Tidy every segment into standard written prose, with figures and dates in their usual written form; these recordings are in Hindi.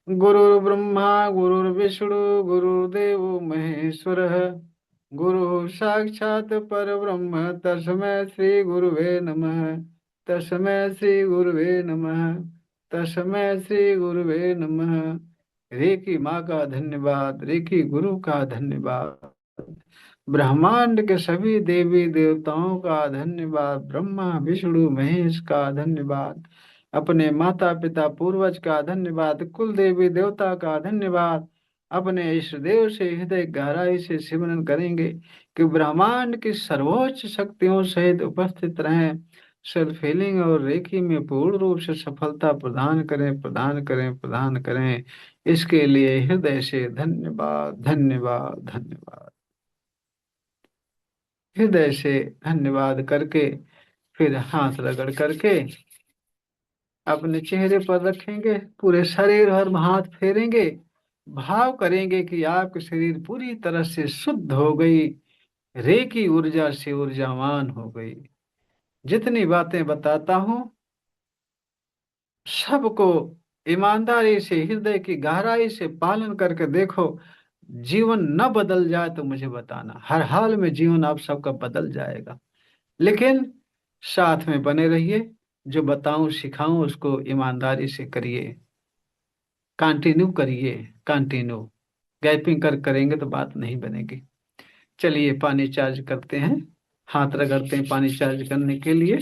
गुरुर्ब्रह्मा गुरुर्विष्णु गुरुर्देव महेश्वरः। गुरु साक्षात् परब्रह्म तस्मै श्री गुरुवे नमः। तस्मै श्री गुरुवे नमः। तस्मै श्री गुरुवे नमः। रेकी माँ का धन्यवाद, रेकी गुरु का धन्यवाद, ब्रह्मांड के सभी देवी देवताओं का धन्यवाद, ब्रह्मा विष्णु महेश का धन्यवाद, अपने माता पिता पूर्वज का धन्यवाद, कुल देवी देवता का धन्यवाद। अपने इष्ट देव से हृदय गहराई से सिमरन करेंगे कि ब्रह्मांड की सर्वोच्च शक्तियों सहित उपस्थित रहें, सेल्फ हीलिंग और रेकी में पूर्ण रूप से सफलता प्रदान करें, प्रदान करें, प्रदान करें। इसके लिए हृदय से धन्यवाद, धन्यवाद, धन्यवाद। हृदय से धन्यवाद करके फिर हाथ रगड़ करके अपने चेहरे पर रखेंगे, पूरे शरीर और हाथ फेरेंगे, भाव करेंगे कि आपकी शरीर पूरी तरह से शुद्ध हो गई, रेकी ऊर्जा से ऊर्जावान हो गई। जितनी बातें बताता हूं सबको ईमानदारी से हृदय की गहराई से पालन करके देखो। जीवन न बदल जाए तो मुझे बताना, हर हाल में जीवन आप सबका बदल जाएगा। लेकिन साथ में बने रहिए, जो बताऊं सिखाऊं उसको ईमानदारी से करिए, कंटिन्यू करिए, कंटिन्यू। गैपिंग करेंगे तो बात नहीं बनेगी। चलिए पानी चार्ज करते हैं, हाथ रगड़ते हैं पानी चार्ज करने के लिए।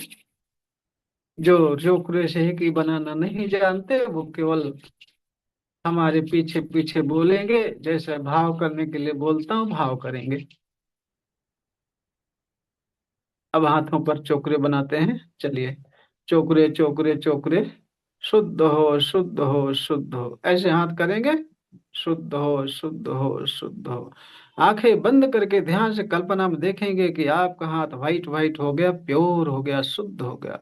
जो जो कुरेश है कि बनाना नहीं जानते वो केवल हमारे पीछे पीछे बोलेंगे, जैसे भाव करने के लिए बोलता हूँ भाव करेंगे। अब हाथों पर चोकरे बनाते हैं, चलिए। चोकरे चोकरे चोकरे, शुद्ध हो शुद्ध हो शुद्ध हो, ऐसे हाथ करेंगे। शुद्ध हो शुद्ध हो शुद्ध हो। आंखें बंद करके ध्यान से कल्पना में देखेंगे कि आपका हाथ वाइट वाइट हो गया, प्योर हो गया, शुद्ध हो गया।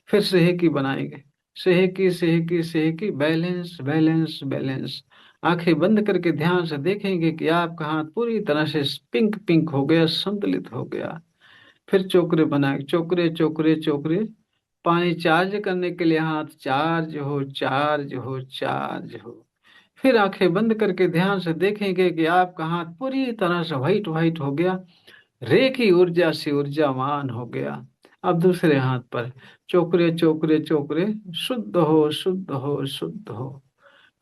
फिर सेहकी बनाएंगे, सेहकी सेहकी सेहकी, बैलेंस बैलेंस बैलेंस। आंखें बंद करके ध्यान से देखेंगे कि आपका हाथ पूरी तरह से पिंक पिंक हो गया, संतुलित हो गया। फिर चोकरे बनाए, चोकरे चोकरे चोकरे। पानी चार्ज करने के लिए हाथ चार्ज हो चार्ज हो चार्ज हो। फिर आंखें बंद करके ध्यान से देखेंगे कि आपका हाथ पूरी तरह से व्हाइट व्हाइट हो गया, रेखी ऊर्जा से ऊर्जावान हो गया। अब दूसरे हाथ पर चोकरे चोकरे चोकरे, शुद्ध हो शुद्ध हो शुद्ध हो।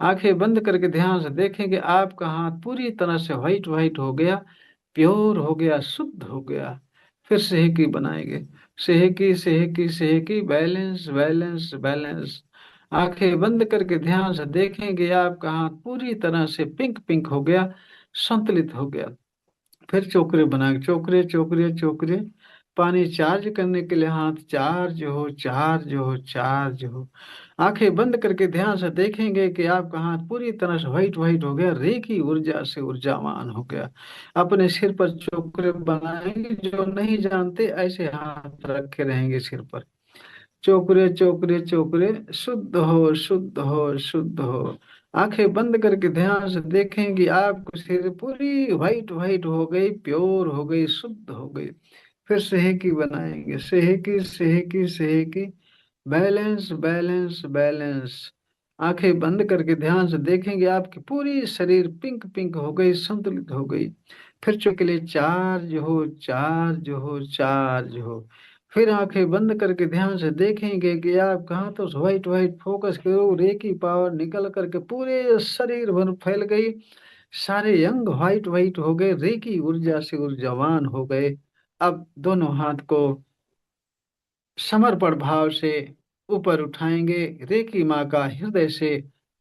आंखें बंद करके ध्यान से देखेंगे आपका हाथ पूरी तरह से व्हाइट व्हाइट हो गया, प्योर हो गया, शुद्ध हो गया। फिर सेहकी बनाएंगे, सेहकी सेहकी सेहकी, बैलेंस बैलेंस बैलेंस। आंखें बंद करके ध्यान से देखेंगे आपका हाथ पूरी तरह से पिंक पिंक हो गया, संतुलित हो गया। फिर चोकरे बनाएंगे, चोकरे चोकरे चोकरे। पानी चार्ज करने के लिए हाथ चार्ज हो चार्ज हो चार्ज हो। आंखें बंद करके ध्यान से देखेंगे कि आपका हाथ पूरी तरह से व्हाइट व्हाइट हो गया, रेखी ऊर्जा से ऊर्जावान हो गया। अपने सिर पर चोकरे बनाएंगे, जो नहीं जानते ऐसे हाथ रखे रहेंगे सिर पर। चोकरे चोकरे चोकरे, शुद्ध हो शुद्ध हो शुद्ध हो। आंखें बंद करके ध्यान से देखेंगे आपको सिर पूरी व्हाइट व्हाइट हो गई, प्योर हो गई, शुद्ध हो गई। फिर सेहकी बनाएंगे, सेहकी सेहकी सेहकी, बैलेंस बैलेंस बैलेंस। आंखें बंद करके ध्यान से देखेंगे आपकी पूरी शरीर पिंक पिंक हो गई, संतुलित हो गई। फिर चुप के लिए चार्ज हो चार्ज हो चार्ज हो। फिर आंखें बंद करके ध्यान से देखेंगे कि आप कहाँ तो व्हाइट व्हाइट फोकस करो, रेकी पावर निकल करके पूरे शरीर भर फैल गई, सारे अंग व्हाइट व्हाइट हो गए, रेकी ऊर्जा से ऊर्जावान हो गए। अब दोनों हाथ को समर्पण भाव से ऊपर उठाएंगे, रेकी माँ का हृदय से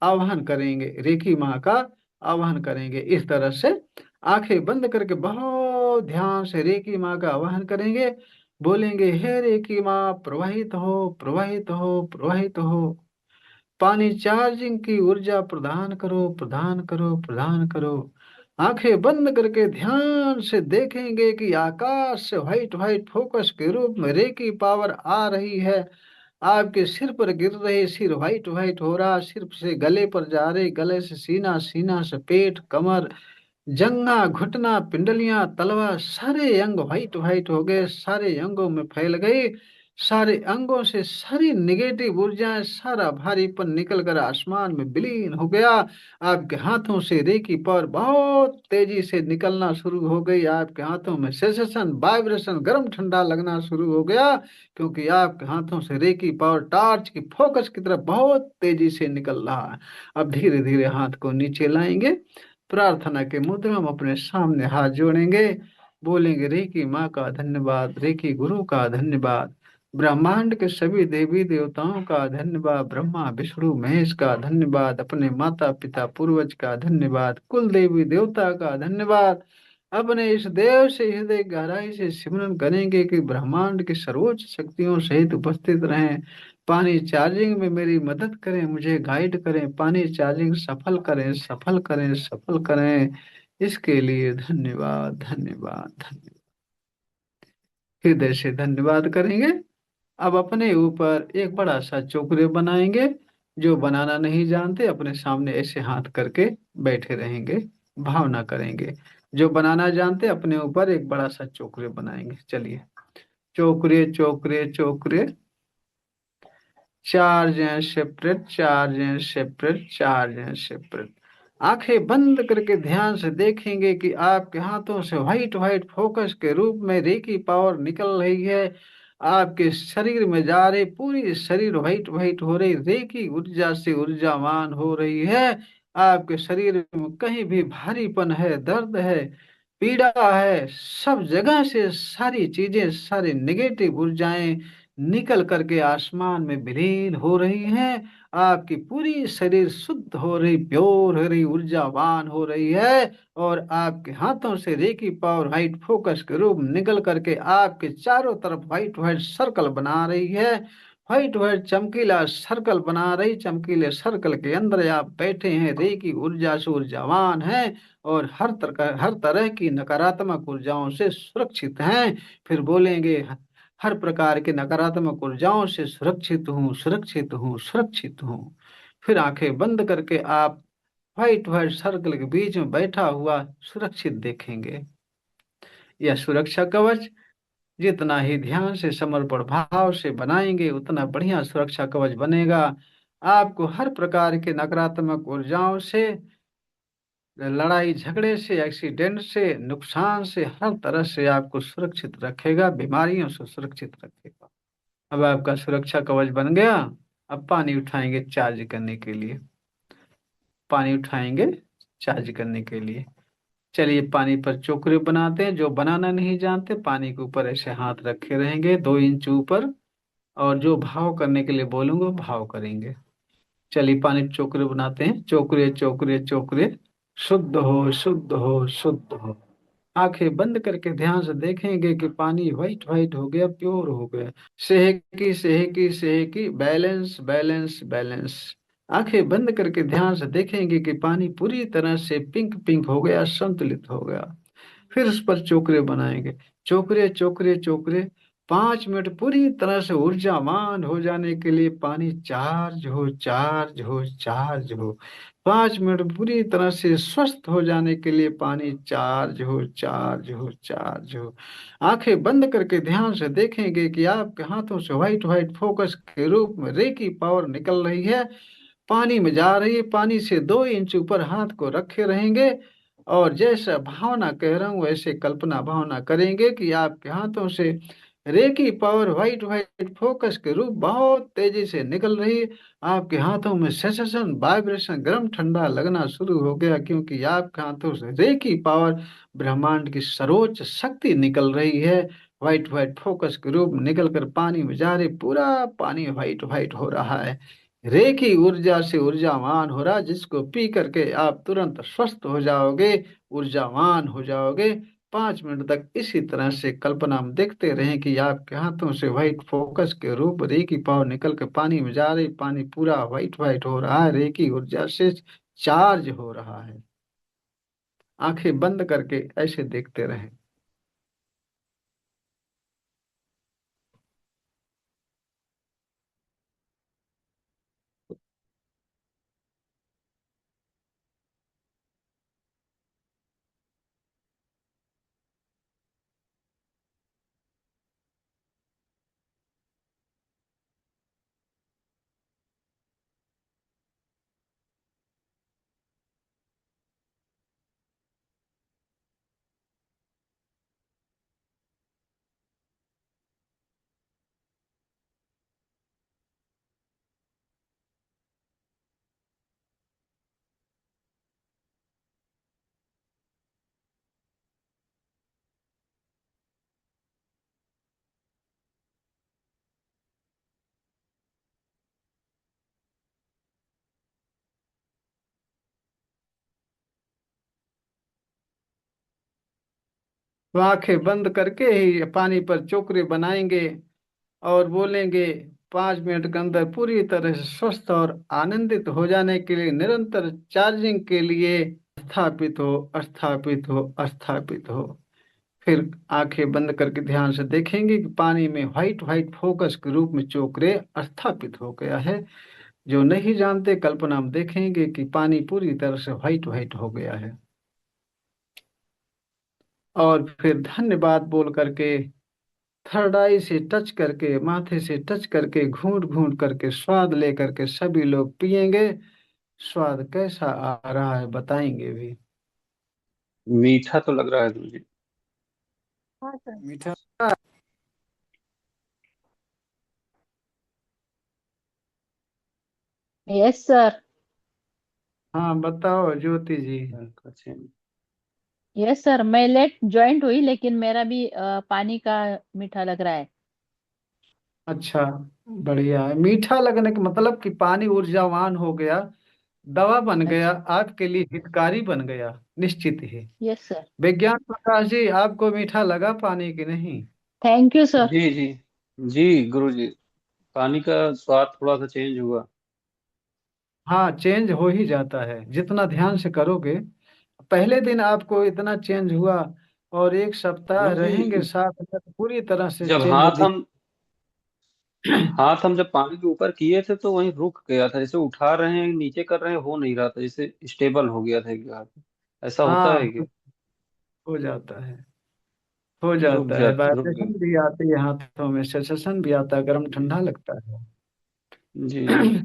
आह्वान करेंगे, रेकी माँ का आह्वान करेंगे इस तरह से। आंखें बंद करके बहुत ध्यान से रेकी माँ का आह्वान करेंगे, बोलेंगे हे रेकी माँ प्रवाहित हो प्रवाहित हो प्रवाहित हो। पानी चार्जिंग की ऊर्जा प्रदान करो प्रदान करो प्रदान करो। आंखें बंद करके ध्यान से देखेंगे कि आकाश से व्हाइट व्हाइट फोकस के रूप में रेकी पावर आ रही है, आपके सिर पर गिर रहे, सिर व्हाइट व्हाइट हो रहा, सिर से गले पर जा रहे, गले से सीना, सीना से पेट, कमर, जंघा, घुटना, पिंडलियां, तलवा, सारे अंग व्हाइट व्हाइट हो गए, सारे अंगों में फैल गए। सारे अंगों से सारी निगेटिव ऊर्जाएं, सारा भारीपन निकल कर आसमान में विलीन हो गया। आपके हाथों से रेकी पावर बहुत तेजी से निकलना शुरू हो गई। आपके हाथों में सेंसेशन, वाइब्रेशन, गर्म ठंडा लगना शुरू हो गया, क्योंकि आपके हाथों से रेकी पावर टार्च की फोकस की तरफ बहुत तेजी से निकल रहा है। अब धीरे धीरे हाथ को नीचे लाएंगे, प्रार्थना के मुद्रा में हम अपने सामने हाथ जोड़ेंगे, बोलेंगे रेकी माँ का धन्यवाद, रेकी गुरु का धन्यवाद, ब्रह्मांड के सभी देवी देवताओं का धन्यवाद, ब्रह्मा विष्णु महेश का धन्यवाद, अपने माता पिता पूर्वज का धन्यवाद, कुल देवी देवता का धन्यवाद। अपने इस देव से हृदय गहराई से सिमरन करेंगे कि ब्रह्मांड की सर्वोच्च शक्तियों सहित उपस्थित रहें, पानी चार्जिंग में मेरी मदद करें, मुझे गाइड करें, पानी चार्जिंग सफल करें, सफल करें, सफल करें। इसके लिए धन्यवाद, धन्यवाद, धन्यवाद। हृदय से धन्यवाद करेंगे। अब अपने ऊपर एक बड़ा सा चोकरे बनाएंगे। जो बनाना नहीं जानते अपने सामने ऐसे हाथ करके बैठे रहेंगे, भावना करेंगे। जो बनाना जानते अपने ऊपर एक बड़ा सा चोकरे बनाएंगे। चलिए, चोकरे चोकरे चोकरे, charge and separate, charge and separate, charge and separate. आंखें बंद करके ध्यान से देखेंगे कि आपके हाथों से व्हाइट व्हाइट फोकस के रूप में रेकी पावर निकल रही है। आपके शरीर में जा रही, पूरी शरीर व्हाइट व्हाइट हो रही, रेकी ऊर्जा से ऊर्जावान हो रही है। आपके शरीर में कहीं भी भारीपन है, दर्द है, पीड़ा है, सब जगह से सारी चीजें, सारी नेगेटिव ऊर्जाएं निकल करके आसमान में विलीन हो रही हैं। आपकी पूरी शरीर शुद्ध हो रही, प्योर हो रही, ऊर्जावान हो रही है। और आपके हाथों से रेकी पावर व्हाइट फोकस के रूप में निकल करके आपके चारों तरफ व्हाइट व्हाइट सर्कल बना रही है। व्हाइट व्हाइट चमकीला सर्कल बना रही, चमकीले सर्कल के अंदर आप बैठे हैं, रेकी ऊर्जा से ऊर्जावान हैं और हर तरह की नकारात्मक ऊर्जाओं से सुरक्षित हैं। फिर बोलेंगे, हर प्रकार के नकारात्मक ऊर्जाओं से सुरक्षित हूँ, सुरक्षित हूँ, सुरक्षित हूँ। फिर आंखें बंद करके आप व्हाइट व्हाइट सर्कल के बीच में बैठा हुआ सुरक्षित देखेंगे। यह सुरक्षा कवच जितना ही ध्यान से, समर्पण भाव से बनाएंगे, उतना बढ़िया सुरक्षा कवच बनेगा। आपको हर प्रकार के नकारात्मक ऊर्जाओं से, लड़ाई झगड़े से, एक्सीडेंट से, नुकसान से, हर तरह से आपको सुरक्षित रखेगा, बीमारियों से सुरक्षित रखेगा। अब आपका सुरक्षा कवच बन गया। अब पानी उठाएंगे चार्ज करने के लिए, पानी उठाएंगे चार्ज करने के लिए। चलिए, पानी पर चोकरे बनाते हैं। जो बनाना नहीं जानते पानी के ऊपर ऐसे हाथ रखे रहेंगे 2 इंच ऊपर, और जो भाव करने के लिए बोलूंगा भाव करेंगे। चलिए, पानी चोकरे बनाते हैं। चोकरे चोकरे चोकरे, शुद्ध हो, शुद्ध हो, शुद्ध हो। आंखें बंद करके ध्यान से देखेंगे कि पानी व्हाइट व्हाइट हो गया, प्योर हो गया। सेहकी सेहकी सेहकी, बैलेंस बैलेंस बैलेंस। आंखें बंद करके ध्यान से देखेंगे कि पानी पूरी तरह से पिंक पिंक हो गया, संतुलित हो गया। फिर उस पर चोकरे बनाएंगे। चोकरे चोकरे चोकरे, 5 मिनट पूरी तरह से ऊर्जावान हो जाने के लिए पानी चार्ज हो, चार्ज हो, चार्ज हो। 5 मिनट पूरी तरह से स्वस्थ हो जाने के लिए पानी चार्ज हो, चार्ज हो, चार्ज हो। आंखें बंद करके ध्यान से देखेंगे कि आपके हाथों से व्हाइट व्हाइट फोकस के रूप में रेकी पावर निकल रही है, पानी में जा रही है। पानी से 2 इंच ऊपर हाथ को रखे रहेंगे और जैसा भावना कह रहा हूं वैसे कल्पना भावना करेंगे कि आपके हाथों से reiki power white white focus के रूप बहुत तेजी से निकल रही है। आपके हाथों में सेंसेशन, वाइब्रेशन, गर्म ठंडा लगना शुरू हो गया, क्योंकि आपके हाथों से रेकी पावर, ब्रह्मांड की सर्वोच्च शक्ति निकल रही है। व्हाइट व्हाइट फोकस के रूप में निकल कर पानी में जा रही, पूरा पानी व्हाइट व्हाइट हो रहा है, रेखी ऊर्जा से ऊर्जावान हो रहा, जिसको पी करके आप तुरंत स्वस्थ हो जाओगे, ऊर्जावान हो जाओगे। 5 मिनट तक इसी तरह से कल्पना में देखते रहें कि आपके हाथों से व्हाइट फोकस के रूप रेकी पावर निकल के पानी में जा रही, पानी पूरा व्हाइट व्हाइट हो रहा है, रेकी ऊर्जा से चार्ज हो रहा है। आंखें बंद करके ऐसे देखते रहें। तो आंखें बंद करके ही पानी पर चोकरे बनाएंगे और बोलेंगे 5 मिनट के अंदर पूरी तरह से स्वस्थ और आनंदित हो जाने के लिए निरंतर चार्जिंग के लिए स्थापित हो, स्थापित हो, स्थापित हो। फिर आंखें बंद करके ध्यान से देखेंगे कि पानी में व्हाइट व्हाइट फोकस के रूप में चोकरे स्थापित हो गया है। जो नहीं जानते कल्पना में देखेंगे कि पानी पूरी तरह से व्हाइट व्हाइट हो गया है। और फिर धन्यवाद बोल करके थर्ड आई से टच करके, माथे से टच करके, घूंट घूंट करके स्वाद ले करके सभी लोग पिएंगे। स्वाद कैसा आ रहा है बताएंगे भी। मीठा तो लग रहा है गुरुजी। हाँ सर। मीठा। Yes sir. हाँ बताओ ज्योति जी। अच्छा। यस सर, मैं लेट ज्वाइंट हुई लेकिन मेरा भी पानी का मीठा लग रहा है। अच्छा, बढ़िया है। मीठा लगने का मतलब कि पानी ऊर्जावान हो गया, दवा बन गया, अच्छा। आपके लिए हितकारी बन गया निश्चित ही। Yes sir. विज्ञान प्रकाश जी, आपको मीठा लगा पानी की नहीं? Thank you sir. जी जी। जी गुरुजी, पानी का स्वाद थोड़ा सा चेंज हुआ। हाँ, चेंज हो ही जाता है जितना ध्यान से करोगे। पहले दिन आपको इतना चेंज हुआ, और एक सप्ताह गुरुजी, रहेंगे साथ में तो पूरी तरह से जब चेंज दिख। हाथ हम जब पानी के ऊपर किए थे तो वहीं रुक गया था, जैसे उठा रहे हैं नीचे कर रहे हैं हो नहीं रहा था, जैसे स्टेबल हो गया था एक जगह पे। ऐसा होता हाँ, है क्या? हो जाता है, हो जाता है। रुक गया। वाइब्रेशन भी आती है हाथों में, सेंसेशन भी आता है, गर्म ठंडा लगता जी जी। है।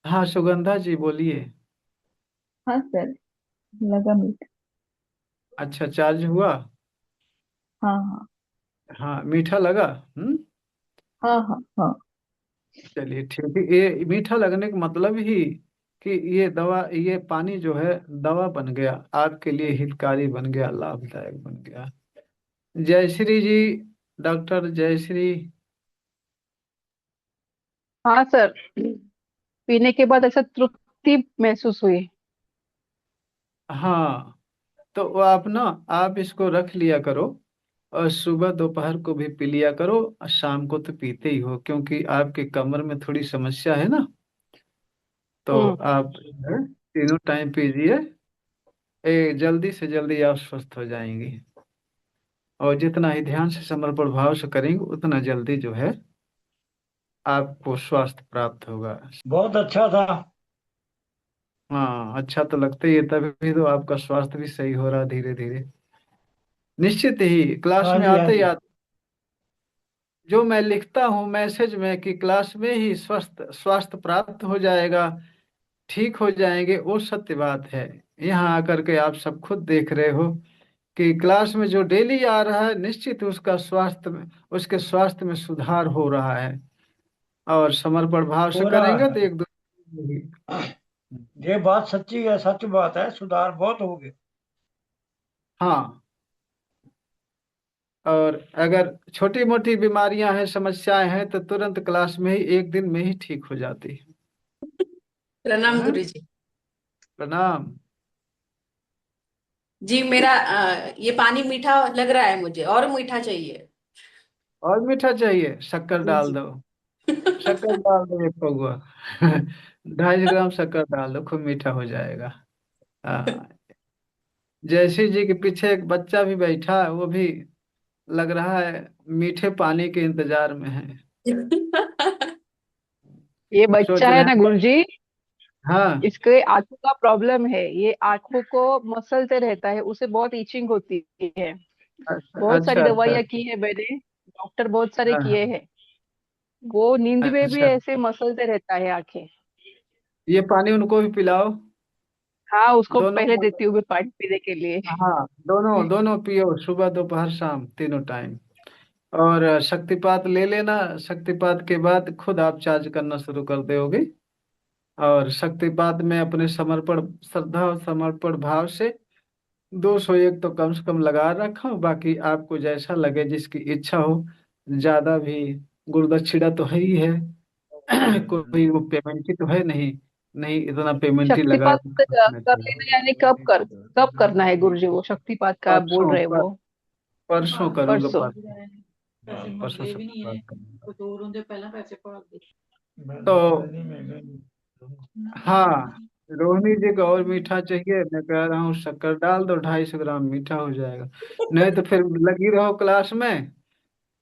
हाँ सुगंधा जी बोलिए। हाँ सर, लगा मीठा। अच्छा, चार्ज हुआ? हाँ हाँ। हाँ, मीठा लगा। हम्म। हाँ हाँ हाँ। चलिए ठीक है। ये मीठा लगने का मतलब ही कि ये दवा, ये पानी जो है दवा बन गया, आपके लिए हितकारी बन गया, लाभदायक बन गया। जयश्री जी, डॉक्टर जयश्री। हाँ सर, पीने के बाद ऐसा तृप्ति महसूस हुई। हाँ, तो वो आप ना, आप इसको रख लिया करो, और सुबह दोपहर को भी पी लिया करो, और शाम को तो पीते ही हो क्योंकि आपके कमर में थोड़ी समस्या है ना। तो हम्म। आप जो है तीनों टाइम पीजिए। जल्दी से जल्दी आप स्वस्थ हो जाएंगी, और जितना ही ध्यान से समर्पण भाव से करेंगे उतना जल्दी जो है आपको स्वास्थ्य प्राप्त होगा। बहुत अच्छा था। हाँ, अच्छा तो लगता ही है, तभी तो आपका स्वास्थ्य भी सही हो रहा धीरे धीरे। निश्चित ही क्लास हाँ में जी हाँ आते ही जी। जो मैं लिखता हूँ मैसेज में कि क्लास में ही स्वस्थ स्वास्थ्य प्राप्त हो जाएगा, ठीक हो जाएंगे, वो सत्य बात है। यहाँ आकर के आप सब खुद देख रहे हो कि क्लास में जो डेली आ रहा है निश्चित उसका स्वास्थ्य में, उसके स्वास्थ्य में सुधार हो रहा है। और समर्पण भाव से हो रहा करेंगे है। तो एक दूसरे ही। ये बात सच्ची है, सच बात है, सुधार बहुत हो गया। हाँ, और अगर छोटी मोटी बीमारियां हैं, समस्याएं हैं, तो तुरंत क्लास में ही एक दिन में ही ठीक हो जाती है प्रणाम ना। गुरुजी। प्रणाम। जी मेरा ये पानी मीठा लग रहा है, मुझे और मीठा चाहिए। और मीठा चाहिए? शक्कर डाल जी। दो। शक्कर डाल दो एक पौवा। 250 ग्राम शक्कर डाल दो, खूब मीठा हो जाएगा। हाँ। जयश्री जी के पीछे एक बच्चा भी बैठा है, वो भी लग रहा है मीठे पानी के इंतजार में है। ये सोच बच्चा रहे है ना हैं। गुरुजी, हाँ। इसके आंखों का प्रॉब्लम है, ये आंखों को मसलते रहता है, उसे बहुत ईचिंग होती है। अच्छा बहुत सारी अच्छा अच्छा। दवाइयाँ की है मैंने, डॉक्टर बहुत सारे हाँ किए हाँ। हैं। वो नींद में भी अच्छा, ऐसे मसलते रहता है आंखें। ये पानी उनको भी पिलाओ। हाँ, उसको दोनों पहले को। देती हूँ मैं पानी पीने के लिए। हाँ, दोनों दोनों पियो, सुबह दोपहर शाम तीनों टाइम। और शक्तिपात ले लेना, शक्तिपात के बाद खुद आप चार्ज करना शुरू कर दोगे। और शक्तिपात में अपने समर्पण, श्रद्धा और समर्पण भाव से 201 तो कम से कम लगा रखो, बाकी आपको जैसा लगे, जिसकी इच्छा हो। ज्यादा भी गुरुदक्षिणा तो है ही है। कोई वो पेमेंट की तो है नहीं। नहीं, इतना पेमेंट ही लगा शक्तिपात के कर करना लेना, चाहिए। यानी कब करना है गुरुजी? वो शक्तिपात का आप बोल परसों रहे हैं पर, वो परसों करूंगा, परसों? परसों। हाँ, परसों से बात करूंगा। तो हाँ, रोहिणी जी को और मीठा चाहिए, मैं कह रहा हूँ शक्कर डाल दो, 250 ग्राम मीठा हो जाएगा। नहीं तो फिर लगी रहो क्लास में,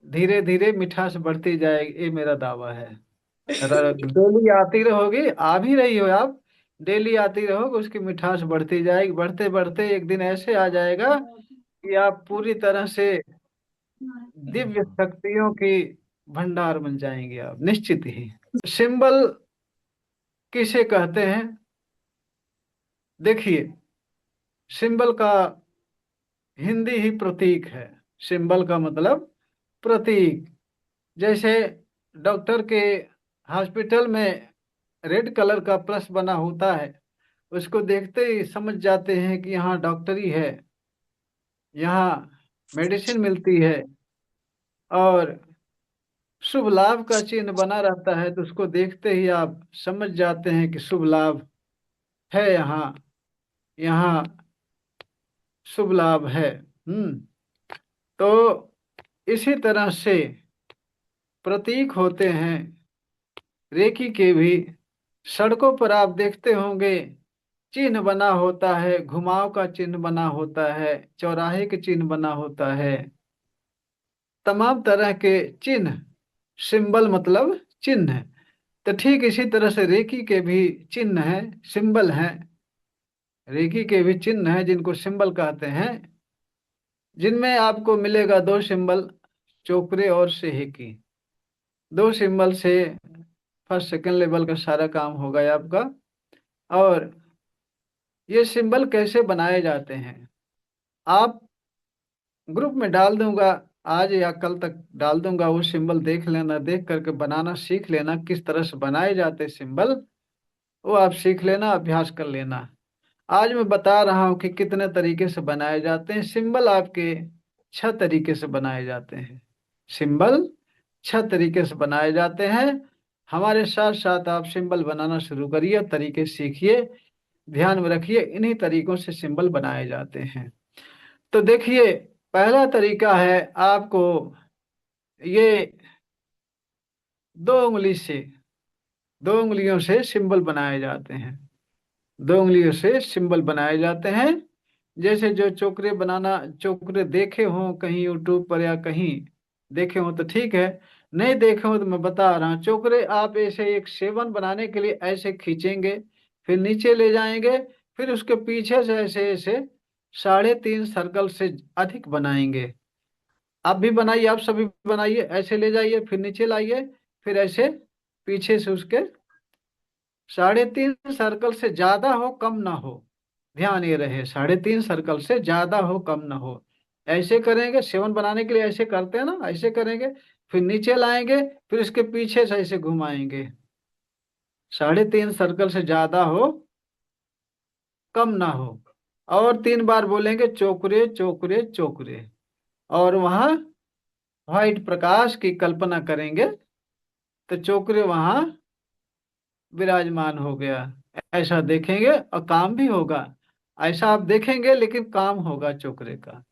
धीरे धीरे मिठास बढ़ती जाएगी, ये मेरा दावा है। डेली आती रहोगी, आ भी रही हो आप, डेली आती रहोगी, उसकी मिठास बढ़ती जाएगी, बढ़ते बढ़ते एक दिन ऐसे आ जाएगा कि आप पूरी तरह से दिव्य शक्तियों की भंडार बन जाएंगे आप, निश्चित ही। सिंबल किसे कहते हैं? देखिए, सिंबल का हिंदी ही प्रतीक है। सिंबल का मतलब प्रतीक। जैसे डॉक्टर के हॉस्पिटल में रेड कलर का प्लस बना होता है, उसको देखते ही समझ जाते हैं कि यहाँ डॉक्टरी है, यहाँ मेडिसिन मिलती है। और शुभ लाभ का चिन्ह बना रहता है, तो उसको देखते ही आप समझ जाते हैं कि शुभ लाभ है यहाँ, यहाँ शुभ लाभ है। तो इसी तरह से प्रतीक होते हैं रेखी के भी। सड़कों पर आप देखते होंगे चिन्ह बना होता है, घुमाव का चिन्ह बना होता है, चौराहे के चिन्ह बना होता है, तमाम तरह के चिन्ह। सिंबल मतलब चिन्ह है। तो ठीक इसी तरह से रेखी के भी चिन्ह हैं, सिंबल हैं। रेखी के भी चिन्ह हैं जिनको सिंबल कहते हैं, जिनमें आपको मिलेगा दो सिंबल, चोकरे और सेहेकी। दो सिंबल से फर्स्ट सेकंड लेवल का सारा काम होगा आपका। और ये सिंबल कैसे बनाए जाते हैं, आप ग्रुप में डाल दूंगा, आज या कल तक डाल दूंगा, वो सिंबल देख लेना, देख करके बनाना सीख लेना, किस तरह से बनाए जाते सिंबल, वो आप सीख लेना, अभ्यास कर लेना। आज मैं बता रहा हूँ कि कितने तरीके से बनाए जाते हैं सिंबल। आपके 6 तरीके से बनाए जाते हैं सिंबल, 6 तरीके से बनाए जाते हैं। हमारे साथ साथ आप सिंबल बनाना शुरू करिए, तरीके सीखिए, ध्यान में रखिए, इन्हीं तरीकों से सिंबल बनाए जाते हैं। तो देखिए, पहला तरीका है आपको ये दो उंगली से, दो उंगलियों से सिंबल बनाए जाते हैं। दो उंगलियों से सिंबल बनाए जाते हैं। जैसे जो चोकरे बनाना, चोकरे देखे हों कहीं यूट्यूब पर या कहीं देखे हों तो ठीक है, नहीं देखे हों तो मैं बता रहा हूँ। चोकरे आप ऐसे एक सेवन बनाने के लिए ऐसे खींचेंगे, फिर नीचे ले जाएंगे, फिर उसके पीछे से ऐसे ऐसे 3.5 सर्कल से अधिक बनाएंगे। आप भी बनाइए, आप सभी बनाइए, ऐसे ले जाइए, फिर नीचे लाइए, फिर ऐसे पीछे से उसके 3.5 सर्कल से ज्यादा हो कम ना हो। ध्यान ये रहे, 3.5 सर्कल से ज्यादा हो कम ना हो। ऐसे करेंगे, सेवन बनाने के लिए ऐसे करते हैं ना, ऐसे करेंगे, फिर नीचे लाएंगे, फिर इसके पीछे से ऐसे घुमाएंगे। 3.5 सर्कल से ज्यादा हो कम ना हो। और 3 बार बोलेंगे चोकरे चोकरे चोकरे। और वहां व्हाइट प्रकाश की कल्पना करेंगे, तो चोकरे वहां विराजमान हो गया। ऐसा देखेंगे और काम भी होगा। ऐसा आप देखेंगे लेकिन काम होगा चोकरे का।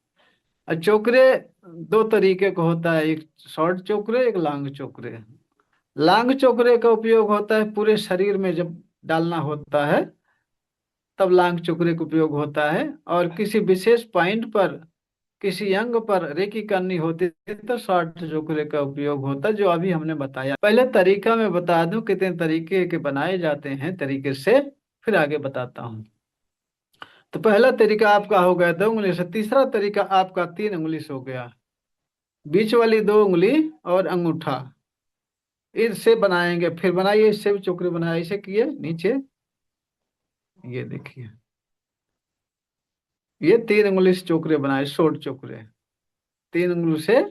और चोकरे 2 तरीके का होता है, एक शॉर्ट चोकरे, एक लॉन्ग चोकरे। लॉन्ग चोकरे का उपयोग होता है पूरे शरीर में, जब डालना होता है तब लॉन्ग चोकरे का उपयोग होता है। और किसी विशेष पॉइंट पर, किसी अंग पर रेकी करनी होती है तो शॉर्ट चोकरे का उपयोग होता है, जो अभी हमने बताया। पहले तरीका मैं बता दूं कितने तरीके के बनाए जाते हैं तरीके से, फिर आगे बताता हूँ। तो पहला तरीका आपका हो गया 2 उंगली से, तीसरा तरीका आपका 3 उंगली से हो गया। बीच वाली 2 उंगली और अंगूठा इससे बनाएंगे। फिर बनाइए, इससे भी चोकरे बनाए, ऐसे किए नीचे, ये देखिए, ये 3 उंगली से चोकरे बनाए, शॉर्ट चोकरे। 3 उंगली से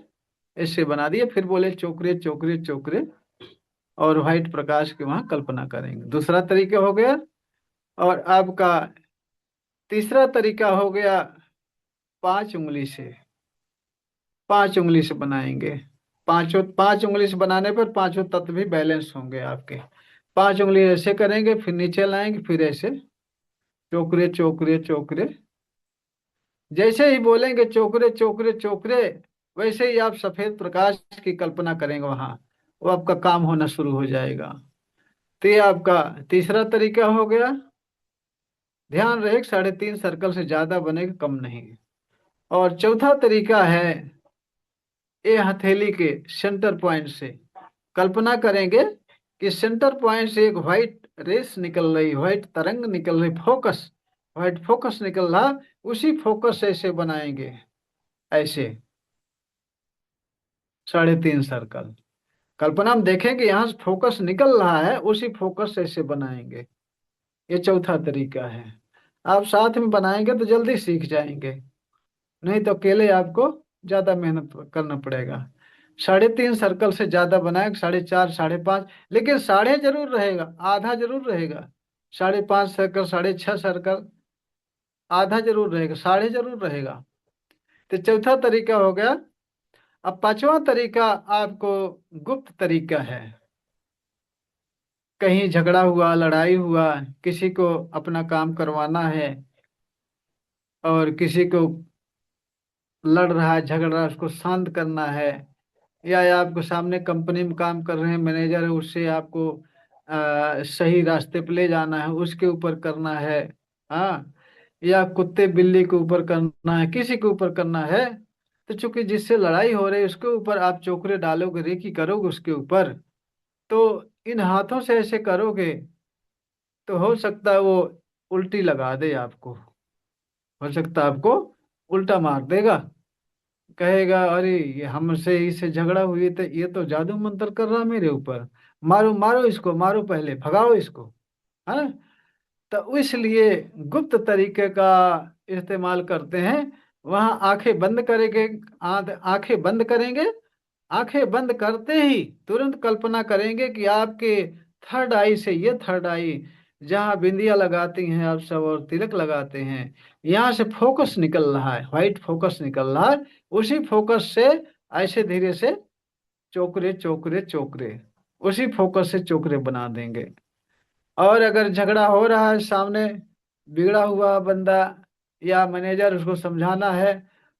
ऐसे बना दिए, फिर बोले चोकरे चोकरे चोकरे, और व्हाइट प्रकाश की वहां कल्पना करेंगे। दूसरा तरीका हो गया। और आपका तीसरा तरीका हो गया 5 उंगली से। 5 उंगली से बनाएंगे। 5 उंगली से बनाने पर 5 तत्व भी बैलेंस होंगे आपके। 5 उंगली ऐसे करेंगे, फिर नीचे लाएंगे, फिर ऐसे चोकरे चोकरे चोकरे। जैसे ही बोलेंगे चोकरे चोकरे चोकरे, वैसे ही आप सफेद प्रकाश की कल्पना करेंगे वहां, वो आपका काम होना शुरू हो जाएगा। तो ये आपका तीसरा तरीका हो गया। ध्यान रहे 3.5 सर्कल से ज्यादा बनेगा, कम नहीं। और चौथा तरीका है, ये हथेली के सेंटर पॉइंट से कल्पना करेंगे कि सेंटर पॉइंट से एक व्हाइट रेस निकल रही, व्हाइट तरंग निकल रही, फोकस, व्हाइट फोकस निकल रहा। उसी फोकस से ऐसे बनाएंगे, ऐसे 3.5 सर्कल। कल्पना में देखेंगे यहाँ से फोकस निकल रहा है, उसी फोकस से ऐसे बनाएंगे। ये चौथा तरीका है। आप साथ में बनाएंगे तो जल्दी सीख जाएंगे, नहीं तो अकेले आपको ज्यादा मेहनत करना पड़ेगा। 3.5 सर्कल से ज्यादा बनाए, 4.5, 5.5, लेकिन साढ़े जरूर रहेगा, आधा जरूर रहेगा। 5.5 सर्कल, 6.5 सर्कल, आधा जरूर रहेगा, साढ़े जरूर रहेगा। तो चौथा तरीका हो गया। अब पांचवा तरीका आपको गुप्त तरीका है। कहीं झगड़ा हुआ, लड़ाई हुआ, किसी को अपना काम करवाना है, और किसी को लड़ रहा है, झगड़ रहा है, उसको शांत करना है। या आपको सामने कंपनी में काम कर रहे हैं, मैनेजर है, उससे आपको सही रास्ते पे ले जाना है, उसके ऊपर करना है। हाँ, या कुत्ते बिल्ली के ऊपर करना है, किसी के ऊपर करना है। तो चूंकि जिससे लड़ाई हो रही है उसके ऊपर आप चोकरे डालोगे, रेकी करोगे उसके ऊपर, तो इन हाथों से ऐसे करोगे तो हो सकता है वो उल्टी लगा दे आपको, हो सकता है आपको उल्टा मार देगा। कहेगा अरे ये हमसे इससे झगड़ा हुई, तो ये तो जादू मंत्र कर रहा मेरे ऊपर, मारो मारो इसको, मारो, पहले भगाओ इसको। है, तो इसलिए गुप्त तरीके का इस्तेमाल करते हैं। वहां आंखें बंद करेंगे, आंखें बंद करेंगे, आंखें बंद करते ही तुरंत कल्पना करेंगे कि आपके थर्ड आई से, ये थर्ड आई जहाँ बिंदिया लगाती हैं आप सब और तिलक लगाते हैं, यहाँ से फोकस निकल रहा है, व्हाइट फोकस निकल रहा है। उसी फोकस से ऐसे धीरे से चोकरे चोकरे चोकरे, उसी फोकस से चोकरे बना देंगे। और अगर झगड़ा हो रहा है सामने, बिगड़ा हुआ बंदा या मैनेजर, उसको समझाना है,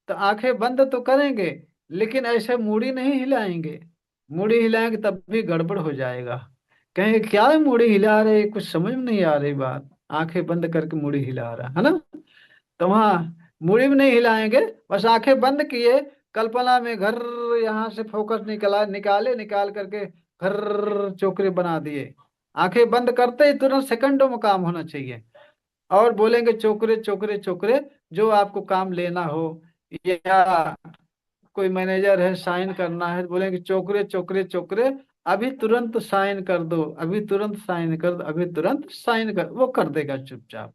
तो आंखें बंद तो करेंगे, लेकिन ऐसे मूड़ी नहीं हिलाएंगे। मूड़ी हिलाएंगे तब भी गड़बड़ हो जाएगा। कहेंगे क्या है मूड़ी हिला रहे, कुछ समझ में नहीं आ रही बात, आंखें बंद करके मूड़ी हिला रहा है ना। तो वहाँ मूड़ी में नहीं हिलाएंगे, बस आंखें बंद किए, कल्पना में घर, यहाँ से फोकस निकला, निकाले, निकाल करके घर चोकरे बना दिए। आंखें बंद करते ही तुरंत सेकंडों में काम होना चाहिए। और बोलेंगे चोकरे चोकरे चोकरे, जो आपको काम लेना हो, या कोई मैनेजर है साइन करना है, बोलेंगे चोकरे चोकरे चोकरे, अभी तुरंत साइन कर दो, अभी तुरंत साइन कर दो, अभी तुरंत साइन कर, वो कर देगा चुपचाप।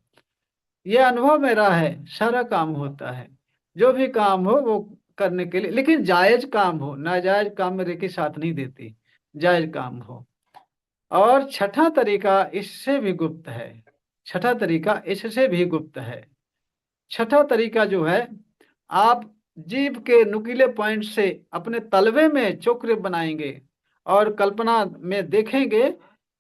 ये अनुभव मेरा है, सारा काम होता है। जो भी काम हो वो करने के लिए, लेकिन जायज काम हो, नाजायज काम में रेकी साथ नहीं देती, जायज काम हो। और छठा तरीका इससे भी गुप्त है, छठा तरीका इससे भी गुप्त है। छठा तरीका जो है, आप जीभ के नुकीले पॉइंट से अपने तलवे में चोकरे बनाएंगे, और कल्पना में देखेंगे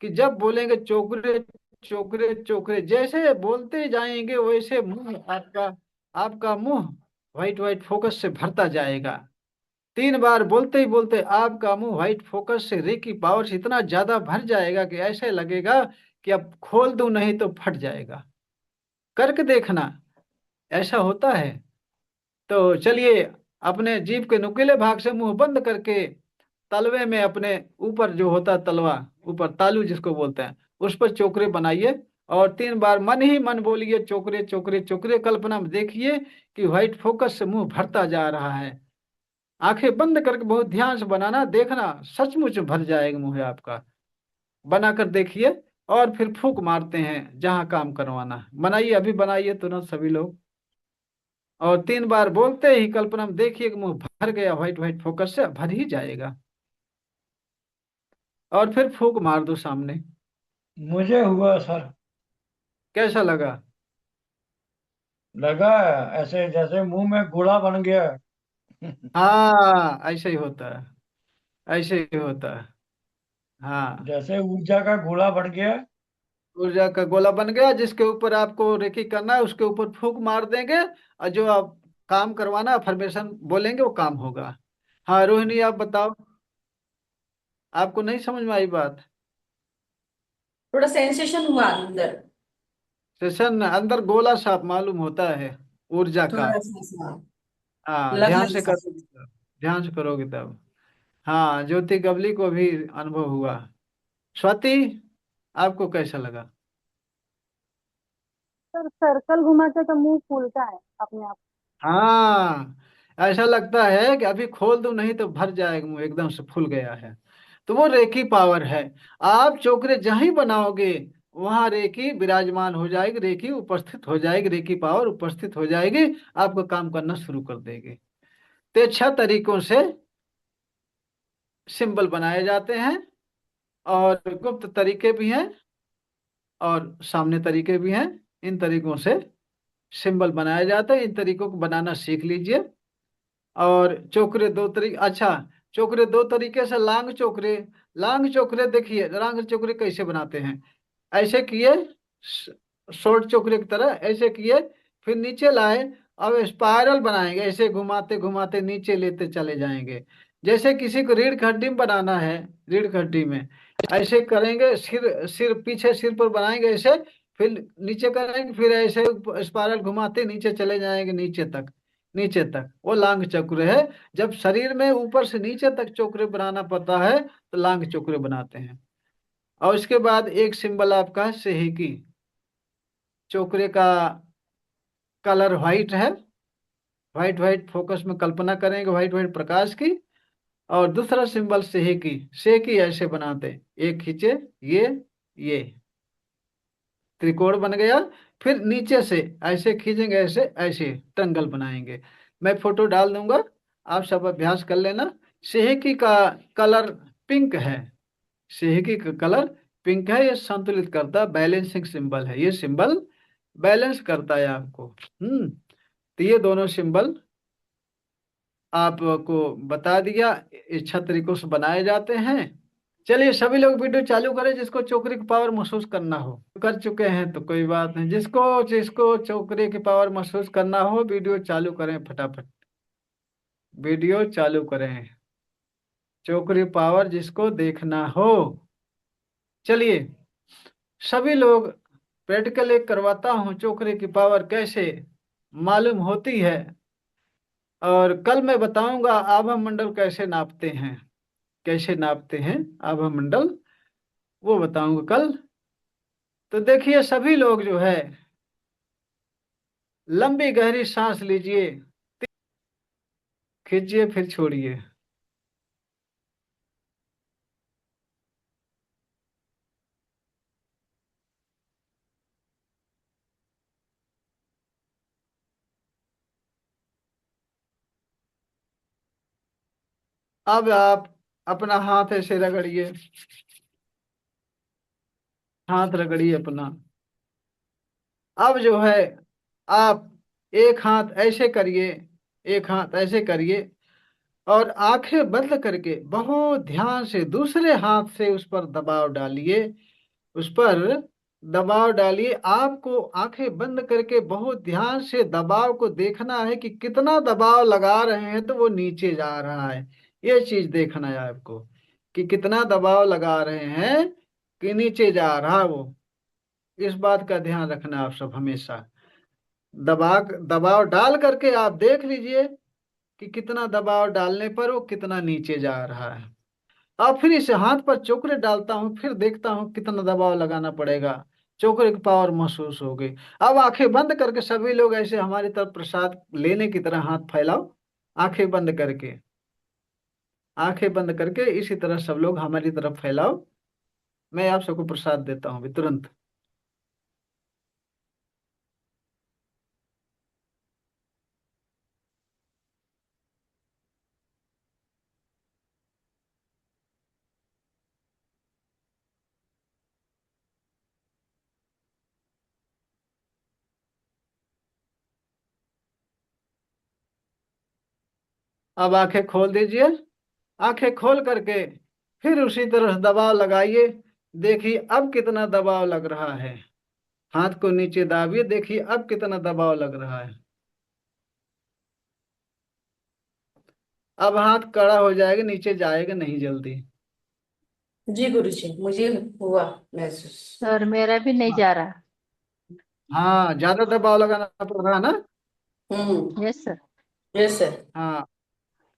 कि जब बोलेंगे चोकरे चोकरे चोकरे, जैसे बोलते जाएंगे वैसे मुंह आपका, आपका मुंह व्हाइट व्हाइट फोकस से भरता जाएगा। 3 बार बोलते ही बोलते आपका मुंह व्हाइट फोकस से, रे की पावर से इतना ज्यादा भर जाएगा कि ऐसे लगेगा कि अब खोल दूं नहीं तो फट जाएगा। करके देखना, ऐसा होता है। तो चलिए, अपने जीभ के नुकीले भाग से मुंह बंद करके तलवे में अपने ऊपर जो होता है तलवा, ऊपर तालू जिसको बोलते हैं, उस पर चोकरे बनाइए, और 3 बार मन ही मन बोलिए चोकरे चोकरे चोकरे। कल्पना में देखिए कि व्हाइट फोकस से मुंह भरता जा रहा है। आंखें बंद करके बहुत ध्यान से बनाना, देखना सचमुच भर जाएगा मुंह आपका। बनाकर देखिए, और फिर फूंक मारते हैं जहां काम करवाना है। बनाइए, अभी बनाइए तुरंत सभी लोग। और 3 बार बोलते ही कल्पना में देखिए कि मुंह भर गया, व्हाइट व्हाइट फोकस से भर ही जाएगा। और फिर फूंक मार दो सामने। मुझे हुआ सर, कैसा लगा? लगा ऐसे जैसे मुंह में घोड़ा बन गया। हाँ, ऐसे ही होता है, ऐसे ही होता है। हाँ, जैसे ऊर्जा का गोला बढ़ गया। ऊर्जा का गोला बन गया, जिसके ऊपर आपको रेकी करना है उसके ऊपर फूंक मार देंगे, और जो आप काम करवाना अफर्मेशन बोलेंगे वो काम होगा। हाँ रोहिणी, आप बताओ, आपको नहीं समझ में आई बात? थोड़ा सेंसेशन हुआ अंदर। सेशन अंदर गोला सा मालूम होता है, ऊर्जा का। थोड़ा सा सा हाँ, लगा ध्यान से ऐसा। करोगे तब, ध्यान से करोगे तब। हाँ, ज्योति गवली को भी अनुभव हुआ। स्वाति, आपको कैसा लगा? सर सर्कल घुमा के तो मुंह फूलता है अपने आप। हाँ, ऐसा लगता है कि अभी खोल दूं नहीं तो भर जाएगा, मुंह एकदम से फूल गया है। तो वो रेकी पावर है। आप चोकरे जहां ही बनाओगे वहां रेकी विराजमान हो जाएगी, रेकी उपस्थित हो जाएगी, रेकी पावर उपस्थित हो जाएगी, आपको काम करना शुरू कर देगी। तो 6 तरीकों से सिंबल बनाए जाते हैं, और गुप्त तरीके भी हैं और सामने तरीके भी हैं। इन तरीकों से सिंबल बनाए जाते हैं, इन तरीकों को बनाना सीख लीजिए। और चोकरे 2 तरीके, अच्छा, चोकरे 2 तरीके से लांग चोकरे। लांग चोकरे देखिए, लांग चोकरे कैसे बनाते हैं। ऐसे किए, शॉर्ट चोकरे की तरह ऐसे किए, फिर नीचे लाए। अब स्पाइरल बनाएंगे, ऐसे घुमाते घुमाते नीचे लेते चले जाएंगे। जैसे किसी को रीढ़ की हड्डी में बनाना है, रीढ़ की हड्डी में ऐसे करेंगे, सिर सिर पीछे सिर पर बनाएंगे ऐसे, फिर नीचे करेंगे, फिर ऐसे स्पाइरल घुमाते नीचे चले जाएंगे, नीचे तक, नीचे तक। वो लांग चक्र है। जब शरीर में ऊपर से नीचे तक चोकरे बनाना पड़ता है तो लांग चोकरे बनाते हैं। और इसके बाद एक सिंबल आपका है सेहिकी। चोकरे का कलर व्हाइट है, व्हाइट व्हाइट फोकस में कल्पना करेंगे, व्हाइट व्हाइट प्रकाश की। और दूसरा सिंबल सेहिकी। सेहिकी ऐसे बनाते हैं, एक खींचे, ये ये त्रिकोण बन गया। फिर नीचे से ऐसे खींचेंगे, ऐसे ऐसे ट्रंगल बनाएंगे। मैं फोटो डाल दूंगा, आप सब अभ्यास कर लेना। सेहिकी का कलर पिंक है, सेहिकी का कलर पिंक है। ये संतुलित करता है, बैलेंसिंग सिंबल है ये सिंबल, बैलेंस करता है आपको। तो ये दोनों सिंबल आपको बता दिया, ये 6 तरीकों से बनाए जाते हैं। चलिए सभी लोग वीडियो चालू करें, जिसको चोकरी की पावर महसूस करना हो। कर चुके हैं तो कोई बात नहीं, जिसको जिसको चोकरी की पावर महसूस करना हो वीडियो चालू करें फटाफट, वीडियो चालू करें। चोकरी पावर जिसको देखना हो। चलिए सभी लोग, प्रैक्टिकल एक करवाता हूँ, चोकरी की पावर कैसे मालूम होती है। और कल मैं बताऊंगा आभा मंडल कैसे नापते हैं, कैसे नापते हैं आभा मंडल, वो बताऊंगा कल। तो देखिए सभी लोग जो है, लंबी गहरी सांस लीजिए, खींचिए फिर छोड़िए। अब आप अपना हाथ ऐसे रगड़िए, हाथ रगड़िए अपना। अब जो है आप एक हाथ ऐसे करिए, एक हाथ ऐसे करिए, और आंखें बंद करके बहुत ध्यान से दूसरे हाथ से उस पर दबाव डालिए, उस पर दबाव डालिए। आपको आंखें बंद करके बहुत ध्यान से दबाव को देखना है कि कितना दबाव लगा रहे हैं तो वो नीचे जा रहा है। ये चीज देखना है आपको कि कितना दबाव लगा रहे हैं कि नीचे जा रहा है वो। इस बात का ध्यान रखना आप सब हमेशा। दबाव दबाव डाल करके आप देख लीजिए कि कितना दबाव डालने पर वो कितना नीचे जा रहा है। अब फिर इस हाथ पर चोकरे डालता हूँ, फिर देखता हूँ कितना दबाव लगाना पड़ेगा। चोकरे की पावर महसूस हो गई। अब आंखें बंद करके सभी लोग ऐसे हमारी तरफ प्रसाद लेने की तरह हाथ फैलाओ, आंखें बंद करके, आंखें बंद करके इसी तरह सब लोग हमारी तरफ फैलाओ। मैं आप सबको प्रसाद देता हूँ अभी तुरंत। अब आंखें खोल दीजिए, आंखें खोल करके फिर उसी तरह दबाव लगाइए। देखिए अब कितना दबाव लग रहा है। हाथ को नीचे दाबिए, देखिए अब कितना दबाव लग रहा है। अब हाथ कड़ा हो जाएगा, नीचे जाएगा नहीं जल्दी। जी गुरुजी, मुझे हुआ महसूस। सर मेरा भी नहीं जा रहा। हाँ, ज्यादा दबाव लगाना पड़ रहा है ना। हम्म। Yes sir. Yes sir. हाँ,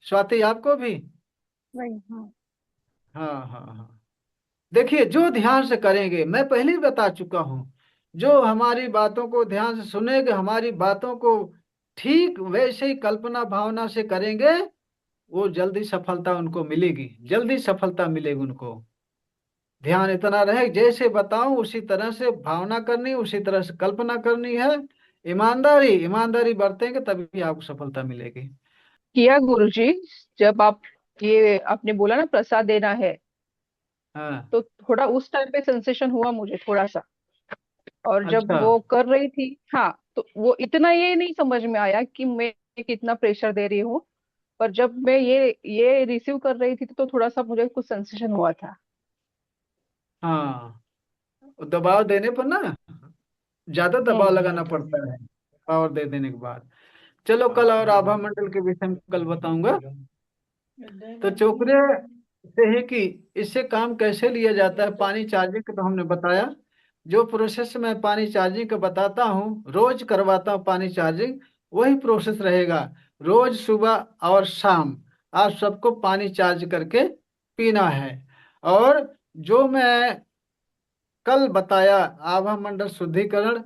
स्वाति आपको भी। वही हाँ। हाँ हाँ हाँ। देखिए, जो ध्यान से करेंगे, मैं पहले ही बता चुका हूँ, जो हमारी बातों को ध्यान से सुनेंगे, हमारी बातों को ठीक वैसे ही कल्पना भावना से करेंगे, वो जल्दी सफलता उनको मिलेगी, जल्दी सफलता मिलेगी उनको। ध्यान इतना रहे, जैसे बताऊं उसी तरह से भावना करनी, उसी तरह से कल्पना करनी है। ईमानदारी ईमानदारी बरतेंगे तभी आपको सफलता मिलेगी। किया गुरुजी। जब आप ये आपने बोला ना प्रसाद देना है, हाँ। तो थोड़ा उस टाइम पे सेंसेशन हुआ मुझे थोड़ा सा। और जब अच्छा। वो कर रही थी, हाँ, तो वो इतना ये नहीं समझ में आया कि मैं कितना प्रेशर दे रही हूँ। पर जब मैं ये रिसीव कर रही थी तो थोड़ा सा मुझे कुछ सेंसेशन हुआ था। हाँ, दबाव देने पर ना ज्यादा दबाव लगाना हम्म। पड़ता है, पावर दे देने के बाद। चलो, कल और आभा मंडल के विषय में कल बताऊंगा। तो चोकरे से है कि इससे काम कैसे लिया जाता है, पानी चार्जिंग का तो हमने बताया। जो प्रोसेस मैं पानी चार्जिंग का बताता हूँ, रोज करवाता हूँ पानी चार्जिंग, वही प्रोसेस रहेगा। रोज सुबह और शाम आप सबको पानी चार्ज करके पीना है। और जो मैं कल बताया, आभा मंडल शुद्धिकरण,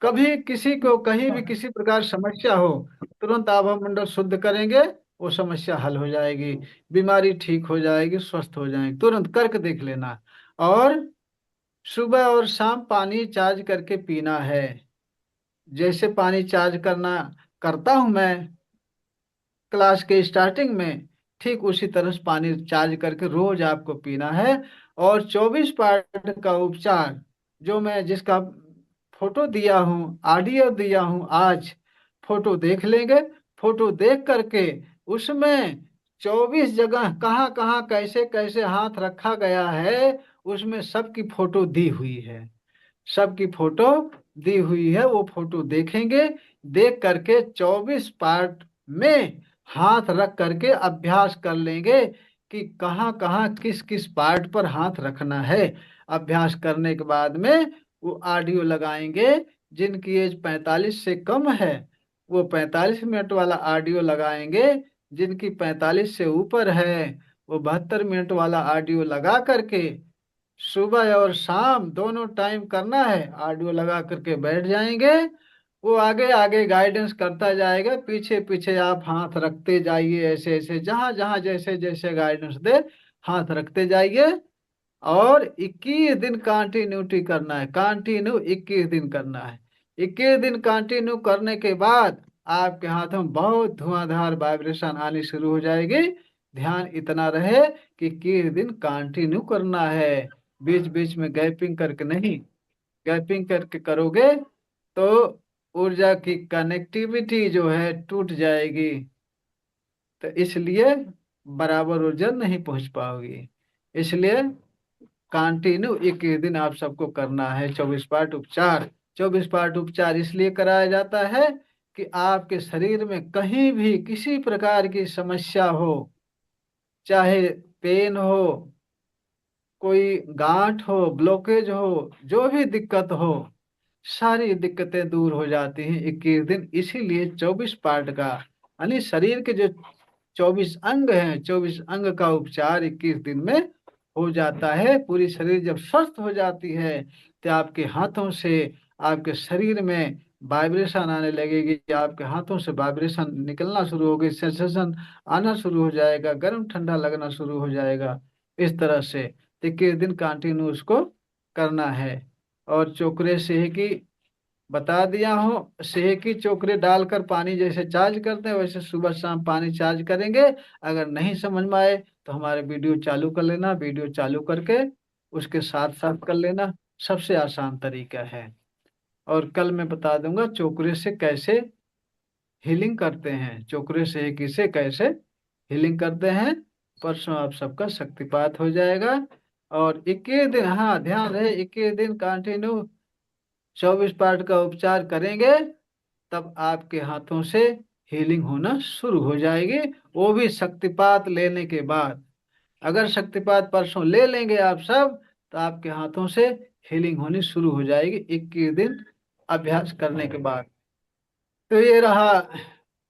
कभी किसी को कहीं भी किसी प्रकार समस्या हो, तुरंत आभा मंडल शुद्ध करेंगे, वो समस्या हल हो जाएगी, बीमारी ठीक हो जाएगी, स्वस्थ हो जाएगी, तुरंत करके देख लेना। और सुबह और शाम पानी चार्ज करके पीना है। जैसे पानी चार्ज करना करता हूं मैं क्लास के स्टार्टिंग में, ठीक उसी तरह से पानी चार्ज करके रोज आपको पीना है। और 24 पार्ट का उपचार, जो मैं जिसका फोटो दिया हूँ, ऑडियो दिया हूँ आज, फोटो देख लेंगे। फोटो देख करके उसमें 24 जगह कहाँ कहाँ कैसे कैसे हाथ रखा गया है, उसमें सबकी फोटो दी हुई है, सबकी फोटो दी हुई है। वो फोटो देखेंगे, देख करके 24 पार्ट में हाथ रख करके अभ्यास कर लेंगे कि कहाँ कहाँ किस किस पार्ट पर हाथ रखना है। अभ्यास करने के बाद में वो ऑडियो लगाएंगे। जिनकी एज 45 से कम है, वो 45 मिनट वाला ऑडियो लगाएंगे। जिनकी 45 से ऊपर है, वो 72 मिनट वाला ऑडियो लगा करके सुबह और शाम दोनों टाइम करना है। ऑडियो लगा करके बैठ जाएंगे, वो आगे आगे गाइडेंस करता जाएगा, पीछे पीछे आप हाथ रखते जाइए, ऐसे ऐसे जहां जहां जैसे जैसे गाइडेंस दे हाथ रखते जाइए। और 21 दिन कंटिन्यूटी करना है, कंटिन्यू 21 दिन करना है। 21 दिन कंटिन्यू करने के बाद आपके हाथों में बहुत धुआंधार वाइब्रेशन आनी शुरू हो जाएगी। ध्यान इतना रहे कि 21 दिन कंटिन्यू करना है, बीच बीच में गैपिंग करके नहीं। गैपिंग करके करोगे तो ऊर्जा की कनेक्टिविटी जो है टूट जाएगी, तो इसलिए बराबर ऊर्जा नहीं पहुंच पाओगी। इसलिए कंटिन्यू 21 दिन आप सबको करना है 24 पार्ट उपचार। 24 पार्ट उपचार इसलिए कराया जाता है कि आपके शरीर में कहीं भी किसी प्रकार की समस्या हो, चाहे पेन हो, कोई गांठ हो, ब्लॉकेज हो, जो भी दिक्कत हो, सारी दिक्कतें दूर हो जाती हैं 21 दिन। इसीलिए 24 पार्ट का, यानी शरीर के जो 24 अंग हैं, 24 अंग का उपचार 21 दिन में हो जाता है। पूरी शरीर जब स्वस्थ हो जाती है, तो आपके हाथों से आपके शरीर में वाइब्रेशन आने लगेगी, आपके हाथों से वाइब्रेशन निकलना शुरू होगी, सेंसेशन आना शुरू हो जाएगा, गर्म ठंडा लगना शुरू हो जाएगा। इस तरह से 21 दिन कंटिन्यू उसको करना है। और चोकरे से की बता दिया हूँ, सेहकी चोकरे डालकर पानी जैसे चार्ज करते हैं, वैसे सुबह शाम पानी चार्ज करेंगे। अगर नहीं समझ में आए तो हमारे वीडियो चालू कर लेना, वीडियो चालू करके उसके साथ साथ कर लेना, सबसे आसान तरीका है। और कल मैं बता दूंगा चोकरे से कैसे हीलिंग करते हैं, चोकरे सेहकी से कैसे हीलिंग करते हैं। परसों आप सबका शक्तिपात हो जाएगा। और 21 दिन, हाँ ध्यान रहे, 21 दिन कंटिन्यू 24 पार्ट का उपचार करेंगे, तब आपके हाथों से हीलिंग होना शुरू हो जाएगी, वो भी शक्तिपात लेने के बाद। अगर शक्तिपात परसों ले लेंगे आप सब, तो आपके हाथों से हीलिंग होनी शुरू हो जाएगी 21 दिन अभ्यास करने के बाद। तो ये रहा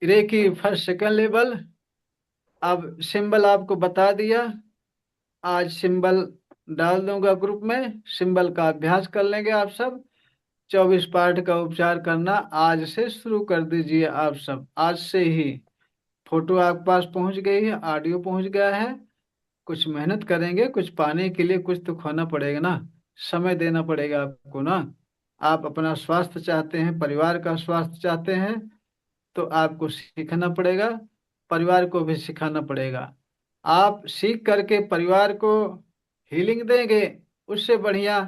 रेकी फर्स्ट सेकंड लेवल। अब सिंबल आपको बता दिया, आज सिंबल डाल दूंगा ग्रुप में, सिंबल का अभ्यास कर लेंगे आप सब। 24 पार्ट का उपचार करना आज से शुरू कर दीजिए आप सब, आज से ही। फोटो आपके पास पहुंच गई है, ऑडियो पहुंच गया है। कुछ मेहनत करेंगे, कुछ पाने के लिए कुछ तो खोना पड़ेगा ना, समय देना पड़ेगा आपको ना। आप अपना स्वास्थ्य चाहते हैं, परिवार का स्वास्थ्य चाहते हैं, तो आपको सीखना पड़ेगा, परिवार को भी सिखाना पड़ेगा। आप सीख करके परिवार को हीलिंग देंगे, उससे बढ़िया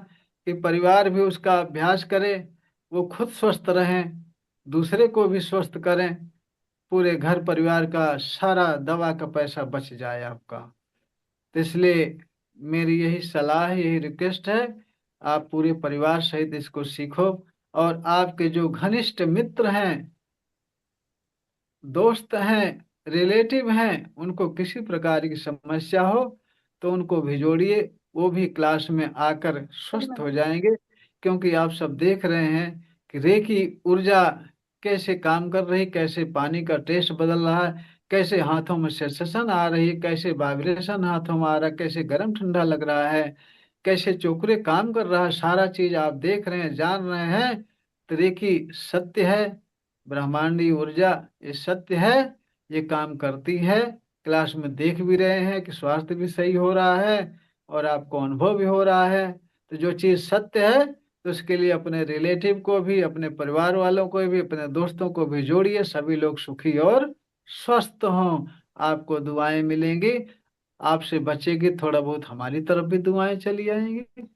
कि परिवार भी उसका अभ्यास करे, वो खुद स्वस्थ रहें, दूसरे को भी स्वस्थ करें, पूरे घर परिवार का सारा दवा का पैसा बच जाए आपका। तो इसलिए मेरी यही सलाह है, यही रिक्वेस्ट है, आप पूरे परिवार सहित इसको सीखो। और आपके जो घनिष्ठ मित्र हैं, दोस्त हैं, रिलेटिव हैं, उनको किसी प्रकार की समस्या हो तो उनको भी जोड़िए, वो भी क्लास में आकर स्वस्थ हो जाएंगे। क्योंकि आप सब देख रहे हैं कि रेकी ऊर्जा कैसे काम कर रही, कैसे पानी का टेस्ट बदल रहा है, कैसे हाथों में सेंसेशन आ रही है, कैसे वाइब्रेशन हाथों में आ रहा है, कैसे गर्म ठंडा लग रहा है, कैसे चोकरे काम कर रहा है, सारा चीज आप देख रहे हैं, जान रहे हैं। तो रेकी सत्य है, ब्रह्मांडी ऊर्जा ये सत्य है, ये काम करती है। क्लास में देख भी रहे हैं कि स्वास्थ्य भी सही हो रहा है और आपको अनुभव भी हो रहा है। तो जो चीज सत्य है, तो उसके लिए अपने रिलेटिव को भी, अपने परिवार वालों को भी, अपने दोस्तों को भी जोड़िए, सभी लोग सुखी और स्वस्थ हों। आपको दुआएं मिलेंगी, आपसे बचेगी, थोड़ा बहुत हमारी तरफ भी दुआएं चली आएंगी।